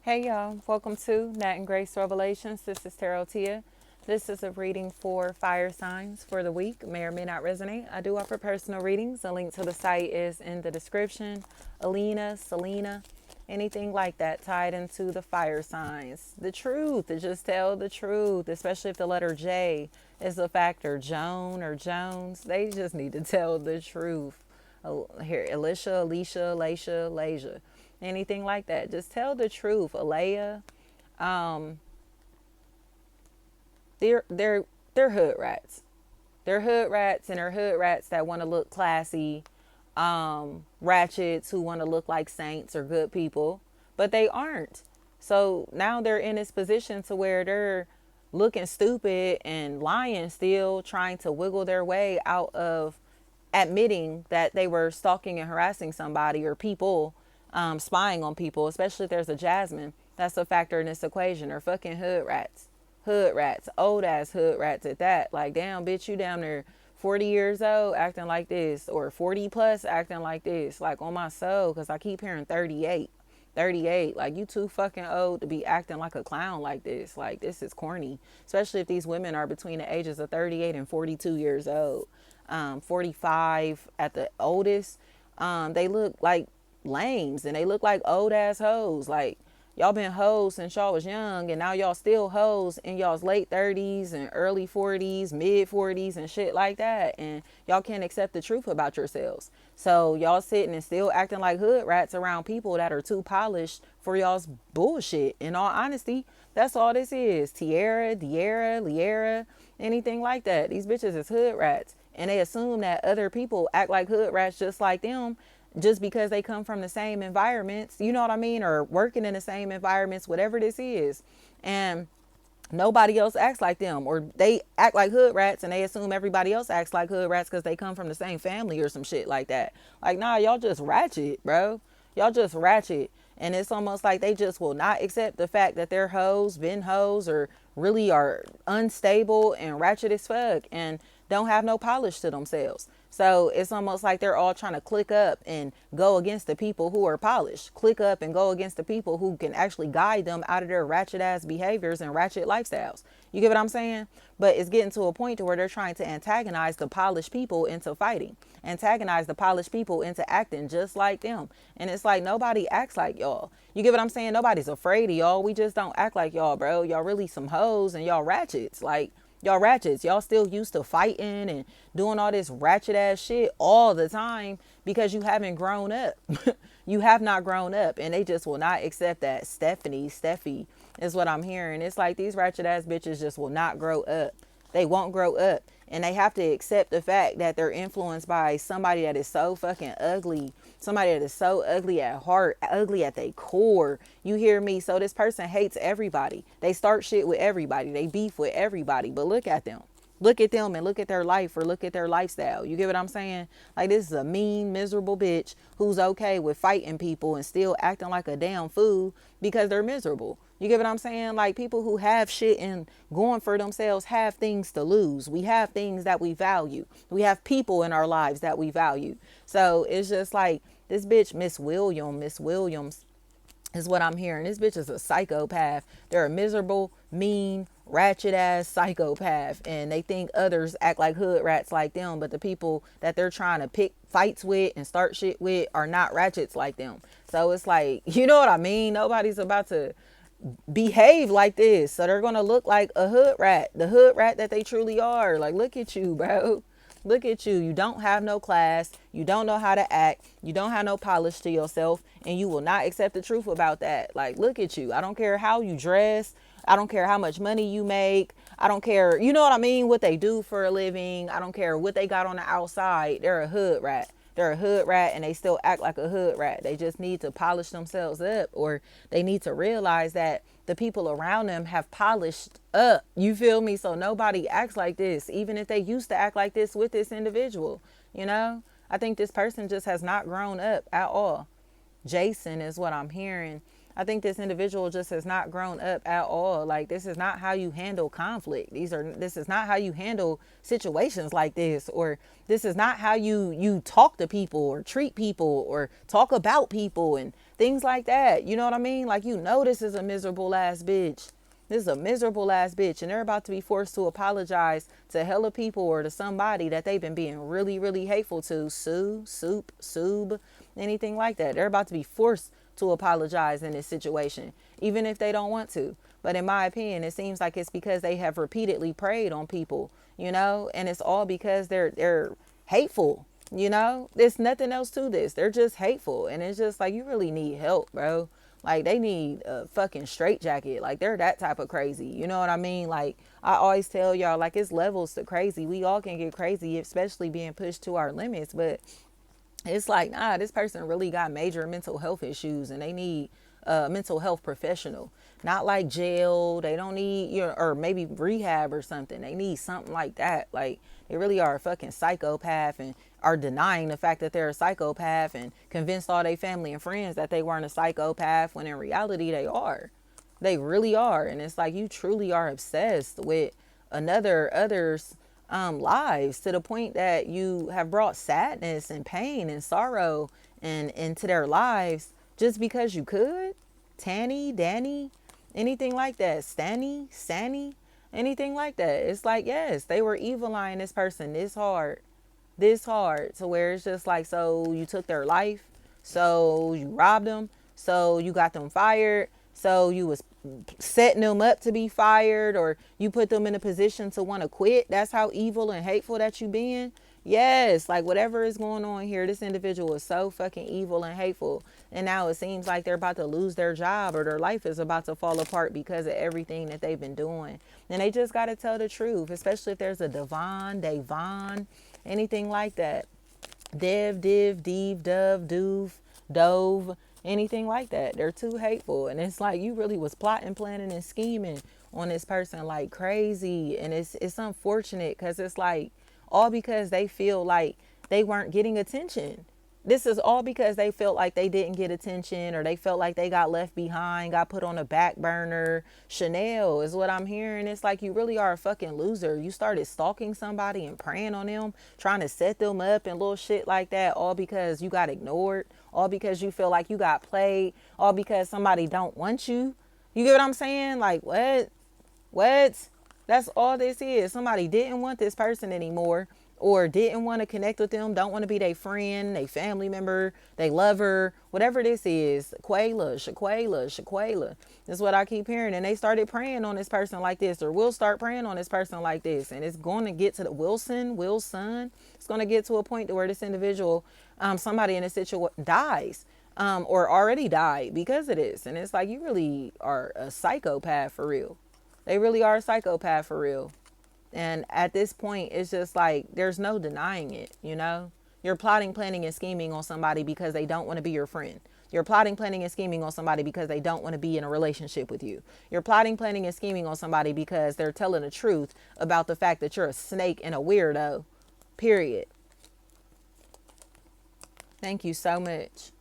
Hey y'all, welcome to Nat and Grace Revelations. This is Tarot Tia. This is a reading for fire signs for the week. May or may not resonate. I do offer personal readings. A link to the site is in the description. Alina, Selena, anything like that tied into the fire signs. The truth, to just tell the truth, especially if the letter J is a factor. Joan or Jones, they just need to tell the truth. Here, Alicia, Lasia, anything like that. Just tell the truth. Alea, um, they're hood rats. They're hood rats, and they're hood rats that want to look classy, ratchets who want to look like saints or good people, but they aren't. So now they're in this position to where they're looking stupid and lying still, trying to wiggle their way out of admitting that they were stalking and harassing somebody or people, spying on people, especially if there's a Jasmine. That's a factor in this equation. Or fucking hood rats. Hood rats. Old ass hood rats at that. Like, damn, bitch, you down there 40 years old acting like this. Or 40 plus acting like this. Like, on my soul, because I keep hearing 38. 38, like, you too fucking old to be acting like a clown like this. Like, this is corny, especially if these women are between the ages of 38 and 42 years old, 45 at the oldest. They look like lames, and they look like old ass hoes. Like, y'all been hoes since y'all was young, and now y'all still hoes in y'all's late 30s and early 40s, mid 40s and shit like that, and y'all can't accept the truth about yourselves. So y'all sitting and still acting like hood rats around people that are too polished for y'all's bullshit. In all honesty, that's all this is. Tierra, Diera, Liera, anything like that. These bitches is hood rats, and they assume that other people act like hood rats just like them, just because they come from the same environments, you know what I mean, or working in the same environments, whatever this is. And nobody else acts like them, or they act like hood rats and they assume everybody else acts like hood rats because they come from the same family or some shit like that. Like, nah, y'all just ratchet, bro. Y'all just ratchet. And it's almost like they just will not accept the fact that they're hoes, been hoes, or really are unstable and ratchet as fuck and don't have no polish to themselves. So it's almost like they're all trying to click up and go against the people who are polished. Click up and go against the people who can actually guide them out of their ratchet ass behaviors and ratchet lifestyles. You get what I'm saying? But it's getting to a point to where they're trying to antagonize the polished people into fighting. Antagonize the polished people into acting just like them. And it's like, nobody acts like y'all. You get what I'm saying? Nobody's afraid of y'all. We just don't act like y'all, bro. Y'all really some hoes and y'all ratchets. Like, y'all ratchets. Y'all still used to fighting and doing all this ratchet ass shit all the time because you haven't grown up. You have not grown up, and they just will not accept that. Steffi is what I'm hearing. It's like these ratchet ass bitches just will not grow up. They won't grow up, and they have to accept the fact that they're influenced by somebody that is so fucking ugly, somebody that is so ugly at heart, ugly at their core. You hear me? So this person hates everybody. They start shit with everybody. They beef with everybody. But look at them. Look at them and look at their life, or look at their lifestyle. You get what I'm saying? Like, this is a mean, miserable bitch who's okay with fighting people and still acting like a damn fool because they're miserable. You get what I'm saying? Like, people who have shit and going for themselves have things to lose. We have things that we value. We have people in our lives that we value. So it's just like this bitch, Miss Williams is what I'm hearing. This bitch is a psychopath. They're a miserable, mean, ratchet ass psychopath, and they think others act like hood rats like them, but the people that they're trying to pick fights with and start shit with are not ratchets like them. So it's like, you know what I mean? Nobody's about to behave like this, so they're gonna look like a hood rat, the hood rat that they truly are. Like, look at you, bro. Look at you. You don't have no class. You don't know how to act. You don't have no polish to yourself, and you will not accept the truth about that. Like, look at you. I don't care how you dress. I don't care how much money you make. I don't care, you know what I mean, what they do for a living. I don't care what they got on the outside. They're a hood rat. They're a hood rat, and they still act like a hood rat. They just need to polish themselves up, or they need to realize that the people around them have polished up. You feel me? So nobody acts like this, even if they used to act like this with this individual. You know, I think this person just has not grown up at all. Jason is what I'm hearing. I think this individual just has not grown up at all. Like, this is not how you handle conflict. This is not how you handle situations like this, or this is not how you talk to people or treat people or talk about people and Things like that. You know what I mean? Like, you know, this is a miserable ass bitch. This is a miserable ass bitch. And they're about to be forced to apologize to hella people or to somebody that they've been being really, really hateful to. Sub, anything like that. They're about to be forced to apologize in this situation, even if they don't want to. But in my opinion, it seems like it's because they have repeatedly preyed on people, you know, and it's all because they're hateful. You know, there's nothing else to this. They're just hateful. And it's just like, you really need help, bro. Like, they need a fucking straitjacket. Like, they're that type of crazy. You know what I mean? Like, I always tell y'all, like, it's levels to crazy. We all can get crazy, especially being pushed to our limits. But it's like, nah, this person really got major mental health issues and they need a mental health professional. Not like jail. They don't need, you know, or maybe rehab or something. They need something like that. Like, they really are a fucking psychopath and are denying the fact that they're a psychopath and convinced all their family and friends that they weren't a psychopath when in reality they are. They really are. And it's like, you truly are obsessed with others lives to the point that you have brought sadness and pain and sorrow and into their lives just because you could. Tanny, Danny, anything like that. Stanny, Sanny, anything like that. It's like, yes, they were evil eyeing this person this hard to where it's just like, so you took their life, so you robbed them, so you got them fired, so you was setting them up to be fired, or you put them in a position to want to quit. That's how evil and hateful that you being. Yes, like, whatever is going on here, this individual is so fucking evil and hateful. And now it seems like they're about to lose their job or their life is about to fall apart because of everything that they've been doing. And they just got to tell the truth, especially if there's a Devon, anything like that. Dove, anything like that. They're too hateful. And it's like, you really was plotting, planning, and scheming on this person like crazy. And it's unfortunate because it's like, all because they feel like they weren't getting attention. This is all because they felt like they didn't get attention, or they felt like they got left behind, got put on a back burner. Chanel is what I'm hearing. It's like, you really are a fucking loser. You started stalking somebody and preying on them, trying to set them up and little shit like that, all because you got ignored, all because you feel like you got played, all because somebody don't want you. You get what I'm saying? Like, what? That's all this is. Somebody didn't want this person anymore, or didn't want to connect with them, don't want to be their friend, their family member, their lover, whatever this is. Shaquela. That's what I keep hearing. And they started praying on this person like this, or will start praying on this person like this. And it's going to get to the Wilson. It's going to get to a point to where this individual, somebody in this situation dies. Or already died because of this. And it's like, you really are a psychopath for real. They really are a psychopath for real. And at this point, it's just like, there's no denying it, you know? You're plotting, planning, and scheming on somebody because they don't want to be your friend. You're plotting, planning, and scheming on somebody because they don't want to be in a relationship with you. You're plotting, planning, and scheming on somebody because they're telling the truth about the fact that you're a snake and a weirdo. Period. Thank you so much.